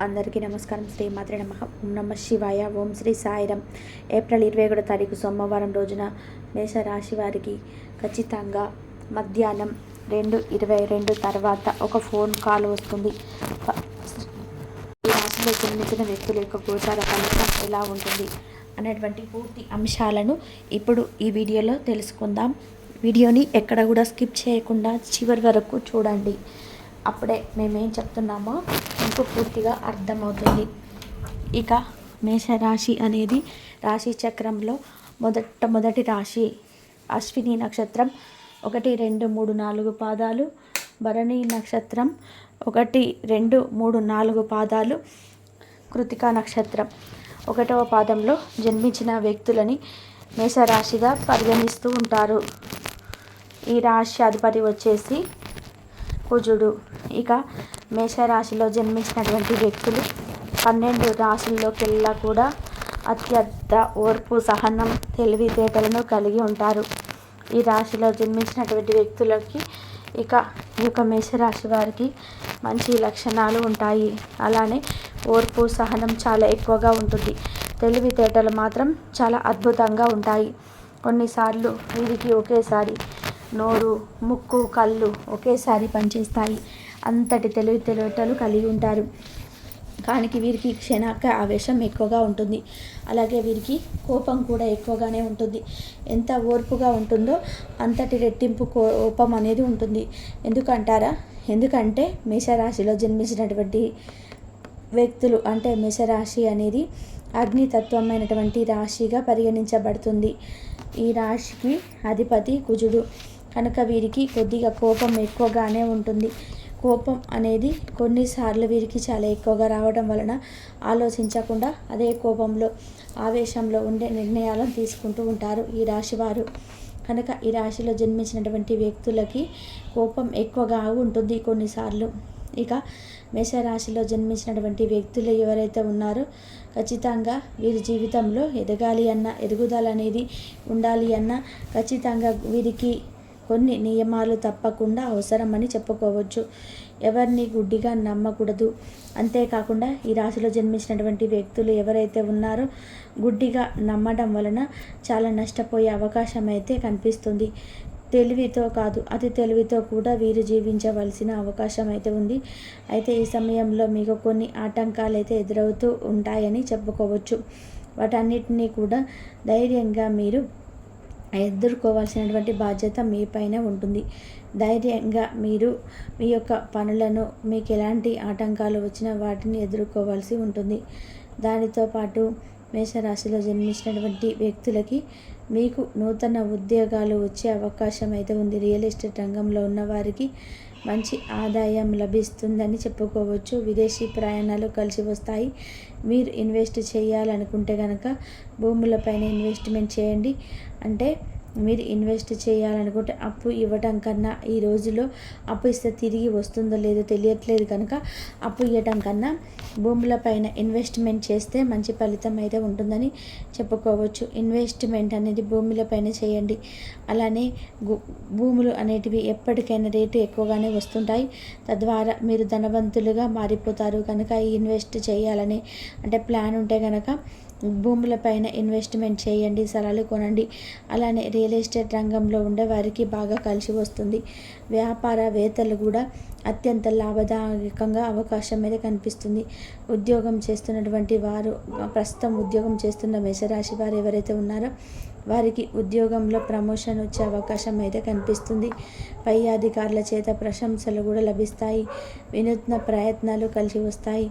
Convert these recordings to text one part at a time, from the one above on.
అందరికీ నమస్కారం. శ్రీ మాత్రే నమః. ఓం నమః శివాయ. ఓం శ్రీ సాయిరం. ఏప్రిల్ 21 తారీఖు సోమవారం రోజున మేషరాశి వారికి ఖచ్చితంగా మధ్యాహ్నం 2:22 తర్వాత ఒక ఫోన్ కాల్ వస్తుంది. ఈ రాశిలో జన్మించిన వ్యక్తుల యొక్క గోచార ఫలితం ఎలా ఉంటుంది అనేటువంటి పూర్తి అంశాలను ఇప్పుడు ఈ వీడియోలో తెలుసుకుందాం. వీడియోని ఎక్కడ కూడా స్కిప్ చేయకుండా చివరి వరకు చూడండి. అప్పుడే మేమేం చెప్తున్నామో మీకు పూర్తిగా అర్థమవుతుంది. ఇక మేషరాశి అనేది రాశి చక్రంలో మొదటి రాశి. అశ్విని నక్షత్రం 1, 2, 3, 4 పాదాలు, భరణి నక్షత్రం 1, 2, 3, 4 పాదాలు, కృతికా నక్షత్రం 1వ పాదంలో జన్మించిన వ్యక్తులని మేషరాశిగా పరిగణిస్తూ ఉంటారు. ఈ రాశి అధిపతి వచ్చేసి కుజుడు. ఇక మేషరాశిలో జన్మించినటువంటి వ్యక్తులు 12 రాశుల్లోకెల్లా కూడా అత్యంత ఓర్పు, సహనం, తెలివితేటలను కలిగి ఉంటారు. ఈ రాశిలో జన్మించినటువంటి వ్యక్తులకి ఈ యొక్క మేషరాశి వారికి మంచి లక్షణాలు ఉంటాయి. అలానే ఓర్పు, సహనం చాలా ఎక్కువగా ఉంటుంది. తెలివితేటలు మాత్రం చాలా అద్భుతంగా ఉంటాయి. కొన్నిసార్లు వీరికి ఒకేసారి నోరు, ముక్కు, కళ్ళు ఒకేసారి పనిచేస్తాయి. అంతటి తెలివితేటలు కలిగి ఉంటారు. కానీ వీరికి క్షణాక ఆవేశం ఎక్కువగా ఉంటుంది. అలాగే వీరికి కోపం కూడా ఎక్కువగానే ఉంటుంది. ఎంత ఓర్పుగా ఉంటుందో అంతటి రెట్టింపు కోపం అనేది ఉంటుంది. ఎందుకంటారా? ఎందుకంటే మేషరాశిలో జన్మించినటువంటి వ్యక్తులు అంటే మేషరాశి అనేది అగ్నితత్వమైనటువంటి రాశిగా పరిగణించబడుతుంది. ఈ రాశికి అధిపతి కుజుడు కనుక వీరికి కొద్దిగా కోపం ఎక్కువగానే ఉంటుంది. కోపం అనేది కొన్నిసార్లు వీరికి చాలా ఎక్కువగా రావడం వలన ఆలోచించకుండా అదే కోపంలో, ఆవేశంలో ఉండే నిర్ణయాలను తీసుకుంటూ ఉంటారు ఈ రాశివారు. కనుక ఈ రాశిలో జన్మించినటువంటి వ్యక్తులకి కోపం ఎక్కువగా ఉంటుంది కొన్నిసార్లు. ఇక మేషరాశిలో జన్మించినటువంటి వ్యక్తులు ఎవరైతే ఉన్నారో ఖచ్చితంగా వీరి జీవితంలో ఎదగాలి అన్న, ఎదుగుదల అనేది ఉండాలి అన్న ఖచ్చితంగా వీరికి కొన్ని నియమాలు తప్పకుండా అవసరమని చెప్పుకోవచ్చు. ఎవరిని గుడ్డిగా నమ్మకూడదు. అంతేకాకుండా ఈ రాశిలో జన్మించినటువంటి వ్యక్తులు ఎవరైతే ఉన్నారో గుడ్డిగా నమ్మడం వలన చాలా నష్టపోయే అవకాశం అయితే కనిపిస్తుంది. తెలివితో కాదు, అతి తెలివితో కూడా వీరు జీవించవలసిన అవకాశం అయితే ఉంది. అయితే ఈ సమయంలో మీకు కొన్ని ఆటంకాలు అయితే ఎదురవుతూ ఉంటాయని చెప్పుకోవచ్చు. వాటన్నిటినీ కూడా ధైర్యంగా మీరు ఎదుర్కోవాల్సినటువంటి బాధ్యత మీ పైన ఉంటుంది. ధైర్యంగా మీరు మీ యొక్క పనులను, మీకు ఎలాంటి ఆటంకాలు వచ్చినా వాటిని ఎదుర్కోవాల్సి ఉంటుంది. దానితో పాటు మేషరాశిలో జన్మించినటువంటి వ్యక్తులకి మీకు నూతన ఉద్యోగాలు వచ్చే అవకాశం అయితే ఉంది. రియల్ ఎస్టేట్ రంగంలో ఉన్న వారికి మంచి ఆదాయం లభిస్తుందని చెప్పుకోవచ్చు. విదేశీ ప్రయాణాలు కలిసి వస్తాయి. మీరు ఇన్వెస్ట్ చేయాలనుకుంటే కనుక భూములపైన ఇన్వెస్ట్మెంట్ చేయండి. అంటే మీరు ఇన్వెస్ట్ చేయాలనుకుంటే అప్పు ఇవ్వటం కన్నా, ఈ రోజులో అప్పు ఇస్తే తిరిగి వస్తుందో లేదో తెలియట్లేదు కనుక అప్పు ఇవ్వటం కన్నా భూములపైన ఇన్వెస్ట్మెంట్ చేస్తే మంచి ఫలితం అయితే ఉంటుందని చెప్పుకోవచ్చు. ఇన్వెస్ట్మెంట్ అనేది భూములపైన చేయండి. అలానే భూములు అనేటివి ఎప్పటికైనా రేటు ఎక్కువగానే వస్తుంటాయి. తద్వారా మీరు ధనవంతులుగా మారిపోతారు. కనుక ఈ ఇన్వెస్ట్ చేయాలని అంటే ప్లాన్ ఉంటే కనుక భూములపైన ఇన్వెస్ట్మెంట్ చేయండి, స్థలాలు కొనండి. అలానే రియల్ ఎస్టేట్ రంగంలో ఉండే వారికి బాగా కలిసి వస్తుంది. వ్యాపారవేత్తలు కూడా అత్యంత లాభదాయకంగా అవకాశం అయితే కనిపిస్తుంది. ఉద్యోగం చేస్తున్నటువంటి వారు, ప్రస్తుతం ఉద్యోగం చేస్తున్న మేషరాశి వారు ఎవరైతే ఉన్నారో వారికి ఉద్యోగంలో ప్రమోషన్ వచ్చే అవకాశం అయితే కనిపిస్తుంది. పై అధికారుల చేత ప్రశంసలు కూడా లభిస్తాయి. వినూత్న ప్రయత్నాలు కలిసి వస్తాయి.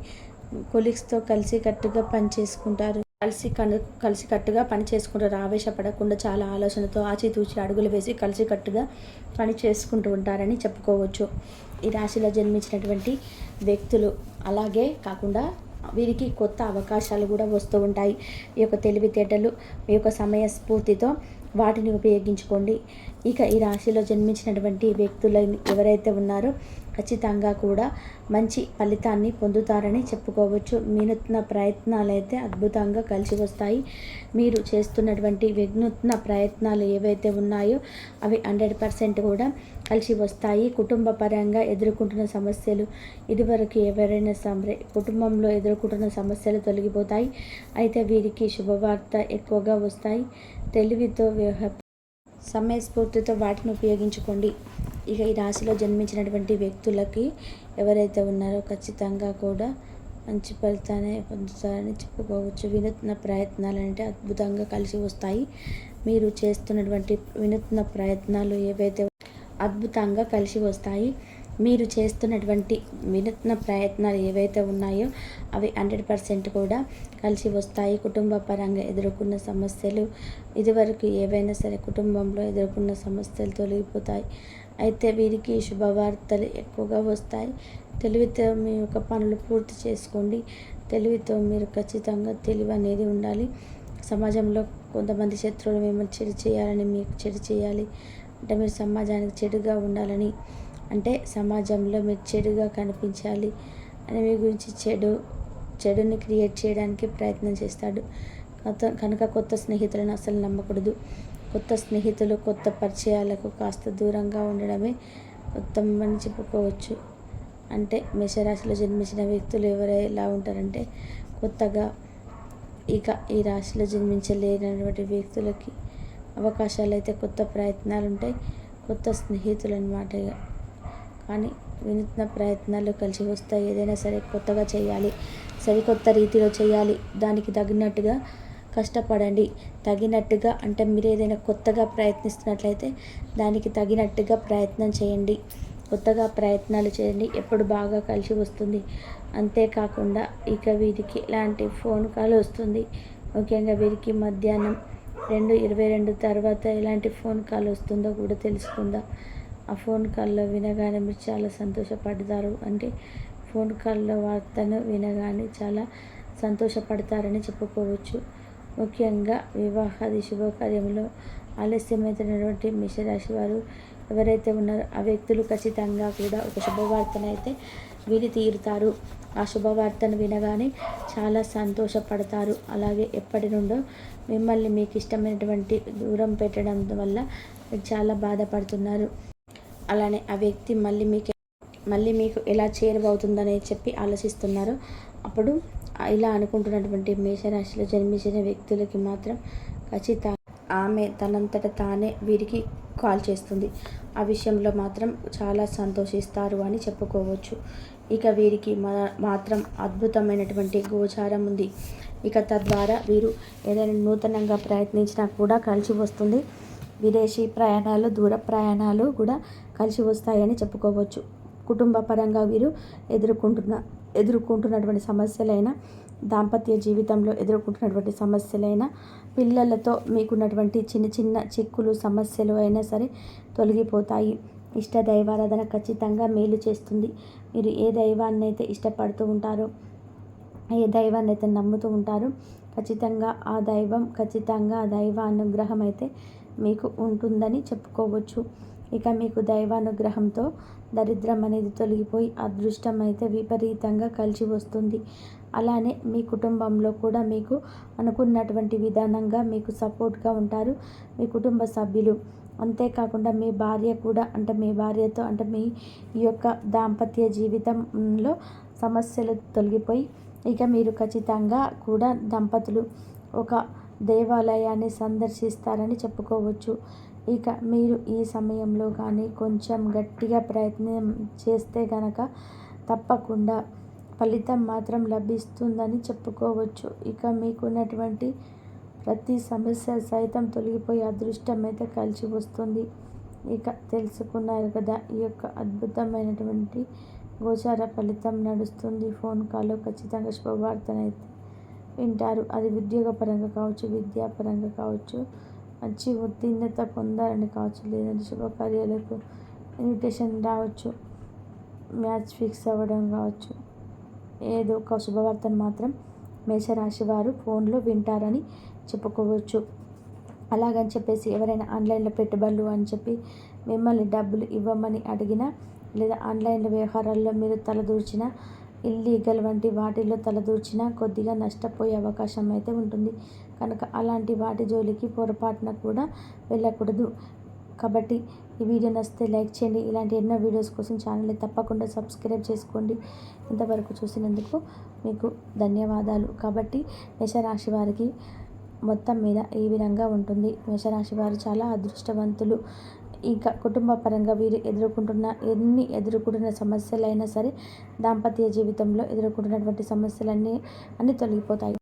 కొలీగ్స్తో కలిసికట్టుగా పనిచేసుకుంటారు. కలిసికట్టుగా పని చేసుకుంటారు. ఆవేశపడకుండా చాలా ఆలోచనతో ఆచితూచి అడుగులు వేసి కలిసికట్టుగా పని చేసుకుంటూ ఉంటారని చెప్పుకోవచ్చు ఈ రాశిలో జన్మించినటువంటి వ్యక్తులు. అలాగే కాకుండా వీరికి కొత్త అవకాశాలు కూడా వస్తూ ఉంటాయి. ఈ యొక్క తెలివితేటలు, మీ యొక్క సమయస్ఫూర్తితో వాటిని ఉపయోగించుకోండి. ఇక ఈ రాశిలో జన్మించినటువంటి వ్యక్తులు ఎవరైతే ఉన్నారో ఖచ్చితంగా కూడా మంచి ఫలితాన్ని పొందుతారని చెప్పుకోవచ్చు. వినూత్న ప్రయత్నాలైతే అద్భుతంగా కలిసి వస్తాయి. మీరు చేస్తున్నటువంటి వినూత్న ప్రయత్నాలు ఏవైతే ఉన్నాయో అవి 100% కూడా కలిసి వస్తాయి. కుటుంబ పరంగా ఎదుర్కొంటున్న సమస్యలు, ఇదివరకు ఎవరైనా కుటుంబంలో ఎదుర్కొంటున్న సమస్యలు తొలగిపోతాయి. అయితే వీరికి శుభవార్త ఎక్కువగా వస్తాయి. తెలివితో సమయస్ఫూర్తితో వాటిని ఉపయోగించుకోండి. ఇక ఈ రాశిలో జన్మించినటువంటి వ్యక్తులకి ఎవరైతే ఉన్నారో ఖచ్చితంగా కూడా మంచి ఫలితాన్ని పొందుతారని చెప్పుకోవచ్చు. వినూత్న ప్రయత్నాలు అంటే అద్భుతంగా కలిసి వస్తాయి. మీరు చేస్తున్నటువంటి వినూత్న ప్రయత్నాలు ఏవైతే అద్భుతంగా కలిసి వస్తాయి. మీరు చేస్తున్నటువంటి వినూత్న ప్రయత్నాలు ఏవైతే ఉన్నాయో అవి 100% కూడా కలిసి వస్తాయి. కుటుంబ పరంగా ఎదుర్కొన్న సమస్యలు, ఇదివరకు ఏవైనా సరే కుటుంబంలో ఎదుర్కొన్న సమస్యలు తొలగిపోతాయి. అయితే వీరికి శుభవార్తలు ఎక్కువగా వస్తాయి. తెలివితో మీ యొక్క పనులు పూర్తి చేసుకోండి. తెలివితో మీరు ఖచ్చితంగా తెలివి అనేది ఉండాలి. సమాజంలో కొంతమంది శత్రువులు మిమ్మల్ని చెడు చేయాలని, మీకు చెడు చేయాలి అంటే మీరు సమాజానికి చెడుగా ఉండాలని, అంటే సమాజంలో మీరు చెడుగా కనిపించాలి అని మీ గురించి చెడుని క్రియేట్ చేయడానికి ప్రయత్నం చేస్తాడు. కనుక కొత్త స్నేహితులను అసలు నమ్మకూడదు. కొత్త స్నేహితులు, కొత్త పరిచయాలకు కాస్త దూరంగా ఉండడమే ఉత్తమమని చెప్పుకోవచ్చు. అంటే మేషరాశిలో జన్మించిన వ్యక్తులు ఎలా ఉంటారంటే కొత్తగా ఇక ఈ రాశిలో జన్మించలేనటువంటి వ్యక్తులకి అవకాశాలు అయితే కొత్త ప్రయత్నాలు ఉంటాయి, కొత్త స్నేహితులు అన్నమాట. కానీ వినూత్న ప్రయత్నాలు కలిసి వస్తాయి. ఏదైనా సరే కొత్తగా చేయాలి, సరికొత్త రీతిలో చేయాలి, దానికి తగినట్టుగా కష్టపడండి. తగినట్టుగా అంటే మీరు ఏదైనా కొత్తగా ప్రయత్నిస్తున్నట్లయితే దానికి తగినట్టుగా ప్రయత్నం చేయండి. కొత్తగా ప్రయత్నాలు చేయండి, ఎప్పుడు బాగా కలిసి వస్తుంది. అంతేకాకుండా ఇక వీరికి ఇలాంటి ఫోన్ కాల్ వస్తుంది. ముఖ్యంగా వీరికి మధ్యాహ్నం 2:22 తర్వాత ఎలాంటి ఫోన్ కాల్ వస్తుందో కూడా తెలుసుకుందాం. ఆ ఫోన్ కాల్లో వినగానే మీరు చాలా సంతోషపడతారు. అంటే ఫోన్ కాల్లో వార్తను వినగానే చాలా సంతోషపడతారని చెప్పుకోవచ్చు. ముఖ్యంగా వివాహాది శుభకార్యంలో ఆలస్యమైనటువంటి మేషరాశి వారు ఎవరైతే ఉన్నారో ఆ వ్యక్తులు ఖచ్చితంగా కూడా ఒక శుభవార్తను అయితే విని తీరుతారు. ఆ శుభవార్తను వినగానే చాలా సంతోషపడతారు. అలాగే ఎప్పటి నుండో మిమ్మల్ని మీకు ఇష్టమైనటువంటి దూరం పెట్టడం వల్ల మీరు చాలా బాధపడుతున్నారు. అలానే ఆ వ్యక్తి మళ్ళీ మీకు ఎలా చేరువవుతుందని చెప్పి ఆలోచిస్తున్నారు. అప్పుడు ఇలా అనుకుంటున్నటువంటి మేషరాశిలో జన్మించిన వ్యక్తులకి మాత్రం ఖచ్చితంగా ఆమె తనంతట తానే వీరికి కాల్ చేస్తుంది. ఆ విషయంలో మాత్రం చాలా సంతోషిస్తారు అని చెప్పుకోవచ్చు. ఇక వీరికి మాత్రం అద్భుతమైనటువంటి గోచారం ఉంది. ఇక తద్వారా వీరు ఏదైనా నూతనంగా ప్రయత్నించినా కూడా కలిసి వస్తుంది. విదేశీ ప్రయాణాలు, దూర ప్రయాణాలు కూడా కలిసి వస్తాయని చెప్పుకోవచ్చు. కుటుంబ పరంగా వీరు ఎదుర్కొంటున్నటువంటి సమస్యలైన, దాంపత్య జీవితంలో ఎదుర్కొంటున్నటువంటి సమస్యలైన, పిల్లలతో మీకున్నటువంటి చిన్న చిన్న చిక్కులు, సమస్యలు అయినా సరే తొలగిపోతాయి. ఇష్ట దైవారాధన ఖచ్చితంగా మేలు చేస్తుంది. మీరు ఏ దైవాన్ని అయితే ఇష్టపడుతూ ఉంటారో, ఏ దైవాన్ని అయితే నమ్ముతూ ఉంటారో ఖచ్చితంగా ఆ దైవ అనుగ్రహం అయితే మీకు ఉంటుందని చెప్పుకోవచ్చు. ఇక మీకు దైవానుగ్రహంతో దరిద్రం అనేది తొలగిపోయి అదృష్టం అయితే విపరీతంగా కలిసి వస్తుంది. అలానే మీ కుటుంబంలో కూడా మీకు అనుకున్నటువంటి విధానంగా మీకు సపోర్ట్గా ఉంటారు మీ కుటుంబ సభ్యులు. అంతేకాకుండా మీ భార్య కూడా, అంటే మీ భార్యతో, అంటే మీ యొక్క దాంపత్య జీవితంలో సమస్యలు తొలగిపోయి ఇక మీరు ఖచ్చితంగా కూడా దంపతులు ఒక దేవాలయాన్ని సందర్శిస్తారని చెప్పుకోవచ్చు. ఇక మీరు ఈ సమయంలో కానీ కొంచెం గట్టిగా ప్రయత్నం చేస్తే కనుక తప్పకుండా ఫలితం మాత్రం లభిస్తుందని చెప్పుకోవచ్చు. ఇక మీకున్నటువంటి ప్రతి సమస్య సైతం తొలగిపోయి అదృష్టం అయితే కలిసి వస్తుంది. ఇక తెలుసుకున్నారు కదా, ఈ యొక్క అద్భుతమైనటువంటి గోచార ఫలితం నడుస్తుంది. ఫోన్ కాల్లో ఖచ్చితంగా శుభవార్తనైతే వింటారు. అది ఉద్యోగపరంగా కావచ్చు, విద్యాపరంగా కావచ్చు, మంచి ఉత్తీర్ణత పొందాలని కావచ్చు, లేదంటే శుభకార్యాలకు ఇన్విటేషన్ రావచ్చు, మ్యాచ్ ఫిక్స్ అవ్వడం కావచ్చు. ఏదో ఒక శుభవార్తను మాత్రం మేషరాశి వారు ఫోన్లో వింటారని చెప్పుకోవచ్చు. అలాగని చెప్పేసి ఎవరైనా ఆన్లైన్లో పెట్టుబడులు అని చెప్పి మిమ్మల్ని డబ్బులు ఇవ్వమని అడిగినా లేదా ఆన్లైన్లో వ్యవహారాల్లో మీరు తలదూర్చిన ఇల్లీగల్ వంటి వాటిల్లో తలదూర్చినా కొద్దిగా నష్టపోయే అవకాశం అయితే ఉంటుంది. కనుక అలాంటి వాటి జోలికి పొరపాటున కూడా వెళ్ళకూడదు. కాబట్టి ఈ వీడియో నచ్చితే లైక్ చేయండి. ఇలాంటి ఎన్నో వీడియోస్ కోసం ఛానల్ని తప్పకుండా సబ్స్క్రైబ్ చేసుకోండి. ఇంతవరకు చూసినందుకు మీకు ధన్యవాదాలు. కాబట్టి మేషరాశి వారికి మొత్తం మీద ఈ విధంగా ఉంటుంది. మేషరాశి వారు చాలా అదృష్టవంతులు. ఇంకా కుటుంబ పరంగా వీరు ఎదుర్కొంటున్న సమస్యలైనా సరే, దాంపత్య జీవితంలో ఎదుర్కొంటున్నటువంటి సమస్యలన్నీ తొలగిపోతాయి.